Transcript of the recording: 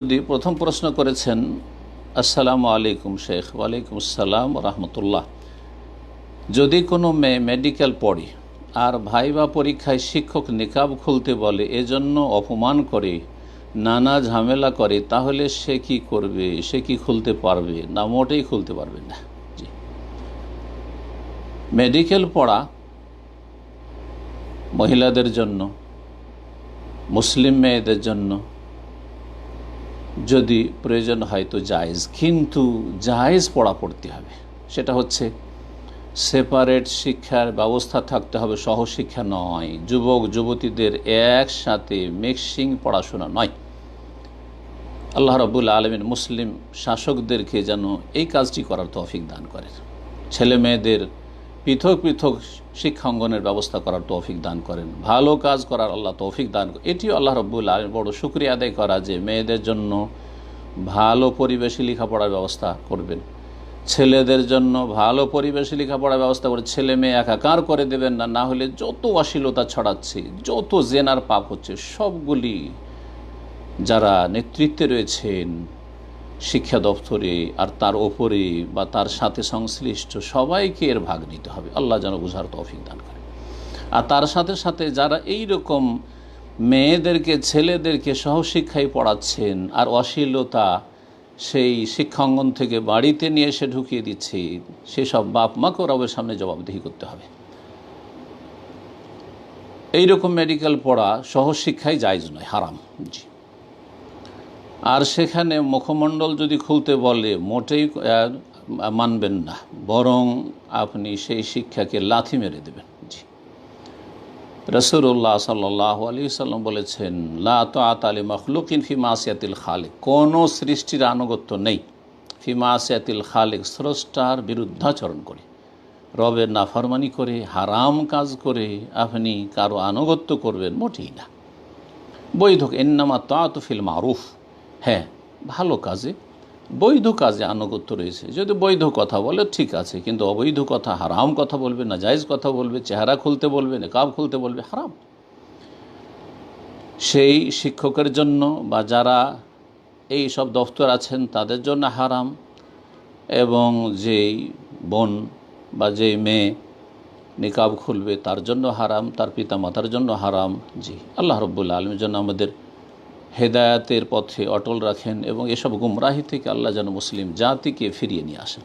প্রথম প্রশ্ন করেছেন, আসসালামু আলাইকুম শেখ। ওয়ালাইকুম আসসালাম রহমতুল্লাহ। যদি কোনো মেয়ে মেডিকেল পড়ে আর ভাইবা পরীক্ষায় শিক্ষক নিকাব খুলতে বলে, এজন্য অপমান করে, নানা ঝামেলা করে, তাহলে সে কি করবে? সে কি খুলতে পারবে না? মোটেই খুলতে পারবে না। জি, মেডিকেল পড়া মহিলাদের জন্য, মুসলিম মেয়েদের জন্য যদি প্রয়োজন হয় তো জায়েজ, কিন্তু জায়েজ পড়া পড়তে হবে। সেটা হচ্ছে সেপারেট শিক্ষার ব্যবস্থা থাকতে হবে, সহশিক্ষা নয়। যুবক যুবতীদের একসাথে মিক্সিং পড়াশোনা নয়। আল্লাহ রাব্বুল আলামিন মুসলিম শাসকদেরকে যেন এই কাজটি করার তৌফিক দান করেন। ছেলে মেয়েদের পৃথক পৃথক শিক্ষাঙ্গনের ব্যবস্থা করার তৌফিক দান করেন। ভালো কাজ করার আল্লাহ তৌফিক দান করেন। এটিও আল্লাহ রাব্বুল আলামিন বড় শুকরিয়া আদায় করা যে মেয়েদের জন্য ভালো পরিবেশে লেখাপড়ার ব্যবস্থা করবেন, ছেলেদের জন্য ভালো পরিবেশে লেখাপড়ার ব্যবস্থা করে ছেলে মেয়ে একাকার করে দেবেন না। না হলে যত অশ্লীলতা ছড়াচ্ছে, যত জেনার পাপ হচ্ছে, সবগুলি যারা নেতৃত্বে রয়েছেন শিক্ষা দপ্তরে আর তার ওপরে বা তার সাথে সংশ্লিষ্ট সবাইকে এর ভাগ নিতে হবে। আল্লাহ যেন বুঝার তৌফিক দান করে। আর তার সাথে সাথে যারা এই রকম মেয়েদেরকে ছেলেদেরকে সহশিক্ষায় পড়াচ্ছেন আর অশ্লীলতা সেই শিক্ষাঙ্গন থেকে বাড়িতে নিয়ে এসে ঢুকিয়ে দিচ্ছে, সেসব বাপ মাকেও রবের সামনে জবাবদিহি করতে হবে। এই রকম মেডিকেল পড়া সহশিক্ষায় জায়েজ নয়, হারাম। জি। আর সেখানে মুখমণ্ডল যদি খুলতে বলে মোটেই মানবেন না, বরং আপনি সেই শিক্ষাকে লাথি মেরে দেবেন। জি। রাসূলুল্লাহ সাল্লাল্লাহু আলাইহি ওয়াসাল্লাম বলেছেন, লা তাআতা লি মাখলুকিন ফি মাসিয়াতিল খালিক। কোনো সৃষ্টির আনুগত্য নেই ফি মাসিয়াতিল খালিক, স্রষ্টার বিরুদ্ধাচরণ করে, রবের নাফরমানি করে, হারাম কাজ করে আপনি কারো আনুগত্য করবেন, মোটেই না। বৈধ ইন্নামা তাআতু ফিল মারুফ, হ্যাঁ ভালো কাজে, বৈধ কাজে আনুগত্য রয়েছে। যদি বৈধ কথা বলে ঠিক আছে, কিন্তু অবৈধ কথা, হারাম কথা বলবে, না জায়েজ কথা বলবে, চেহারা খুলতে বলবে, নিকাব খুলতে বলবে, হারাম। সেই শিক্ষকের জন্য বা যারা এই সব দফতর আছেন তাদের জন্য হারাম, এবং যেই বোন বা যেই মেয়ে নিকাব খুলবে তার জন্য হারাম, তার পিতা মাতার জন্য হারাম। জি, আল্লাহ রাব্বুল আলামিন যেন আমাদের হেদায়াতের পথে অটল রাখেন এবং এসব গুমরাহি থেকে আল্লাহ যেন মুসলিম জাতিকে ফিরিয়ে নিয়ে আসেন।